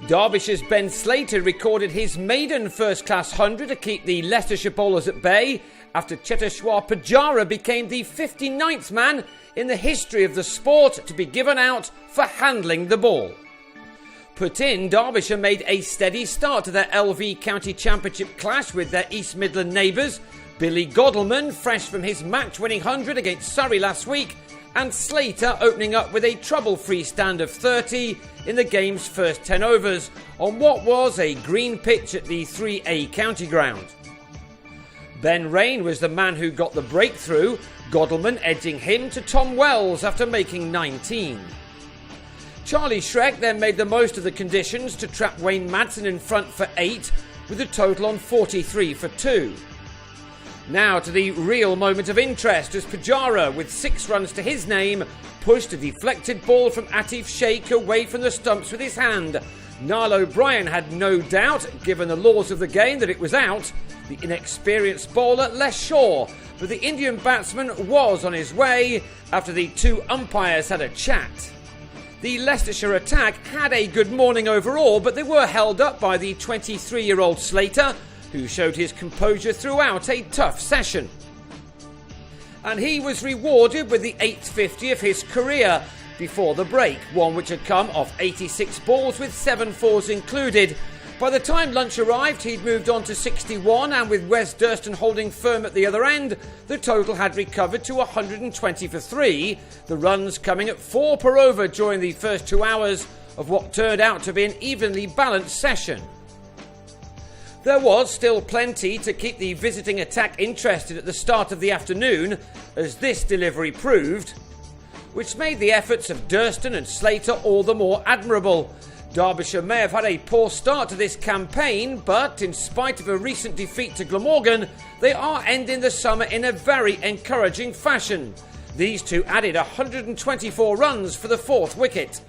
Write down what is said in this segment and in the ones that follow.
Derbyshire's Ben Slater recorded his maiden first-class 100 to keep the Leicestershire bowlers at bay after Cheteshwar Pujara became the 59th man in the history of the sport to be given out for handling the ball. Put in, Derbyshire made a steady start to their LV County Championship clash with their East Midland neighbours, Billy Godalman, fresh from his match-winning 100 against Surrey last week, and Slater opening up with a trouble-free stand of 30 in the game's first 10 overs on what was a green pitch at the 3A county ground. Ben Rain was the man who got the breakthrough, Godalman edging him to Tom Wells after making 19. Charlie Shrek then made the most of the conditions to trap Wayne Madsen in front for 8 with a total on 43 for 2. Now to the real moment of interest as Pujara, with 6 runs to his name, pushed a deflected ball from Atif Sheikh away from the stumps with his hand. Niall O'Brien had no doubt, given the laws of the game, that it was out. The inexperienced bowler less sure, but the Indian batsman was on his way after the 2 umpires had a chat. The Leicestershire attack had a good morning overall, but they were held up by the 23-year-old Slater, who showed his composure throughout a tough session. And he was rewarded with the 8th 50 of his career before the break, one which had come off 86 balls with 7 fours included. By the time lunch arrived, he'd moved on to 61, and with Wes Durston holding firm at the other end, the total had recovered to 120 for 3, the runs coming at 4 per over during the first 2 hours of what turned out to be an evenly balanced session. There was still plenty to keep the visiting attack interested at the start of the afternoon, as this delivery proved, which made the efforts of Durston and Slater all the more admirable. Derbyshire may have had a poor start to this campaign, but in spite of a recent defeat to Glamorgan, they are ending the summer in a very encouraging fashion. These two added 124 runs for the 4th wicket.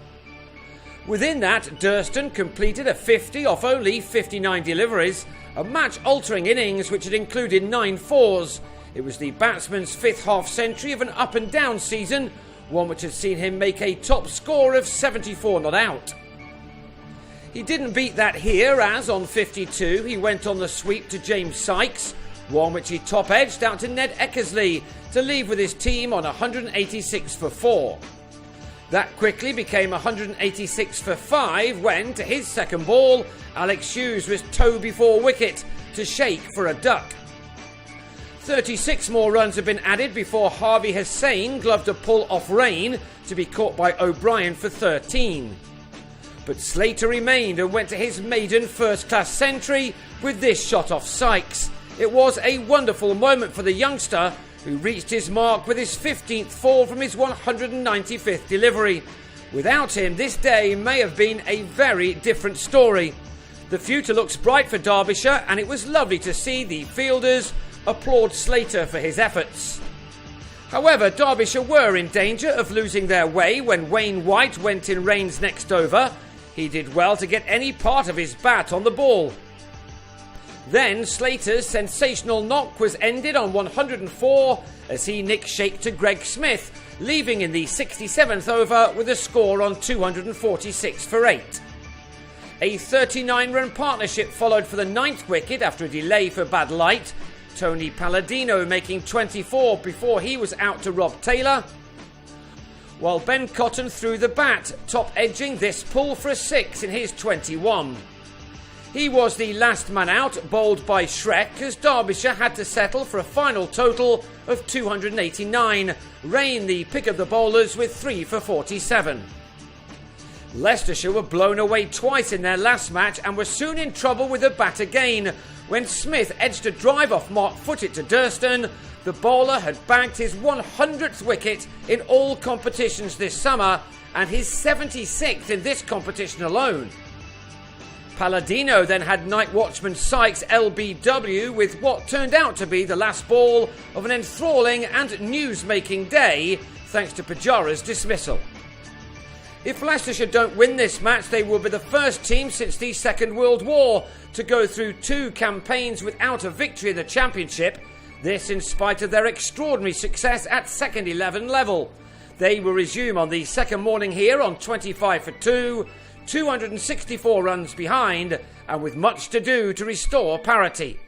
Within that, Durston completed a 50 off only 59 deliveries, a match-altering innings which had included 9 fours. It was the batsman's 5th half-century of an up-and-down season, one which had seen him make a top score of 74 not out. He didn't beat that here, as on 52 he went on the sweep to James Sykes, one which he top-edged out to Ned Eckersley to leave with his team on 186 for 4. That quickly became 186 for 5 when, to his second ball, Alex Hughes was toe before wicket to Sheikh for a duck. 36 more runs had been added before Harvey Hussain gloved a pull off Rain to be caught by O'Brien for 13. But Slater remained and went to his maiden first-class century with this shot off Sykes. It was a wonderful moment for the youngster, who reached his mark with his 15th fall from his 195th delivery. Without him, this day may have been a very different story. The future looks bright for Derbyshire, and it was lovely to see the fielders applaud Slater for his efforts. However, Derbyshire were in danger of losing their way when Wayne White went in Rain's next over. He did well to get any part of his bat on the ball. Then Slater's sensational knock was ended on 104 as he nicked Sheikh to Greg Smith, leaving in the 67th over with a score on 246 for 8. A 39-run partnership followed for the 9th wicket after a delay for bad light, Tony Palladino making 24 before he was out to Rob Taylor, while Ben Cotton threw the bat, top-edging this pull for a 6 in his 21. He was the last man out, bowled by Shrek, as Derbyshire had to settle for a final total of 289, Rain the pick of the bowlers with 3 for 47. Leicestershire were blown away twice in their last match and were soon in trouble with the bat again. When Smith edged a drive off Mark Foote to Durston, the bowler had bagged his 100th wicket in all competitions this summer and his 76th in this competition alone. Palladino then had night watchman Sykes LBW with what turned out to be the last ball of an enthralling and news-making day, thanks to Pujara's dismissal. If Leicestershire don't win this match, they will be the first team since the Second World War to go through 2 campaigns without a victory in the Championship, this in spite of their extraordinary success at second 11 level. They will resume on the second morning here on 25 for 2, 264 runs behind and with much to do to restore parity.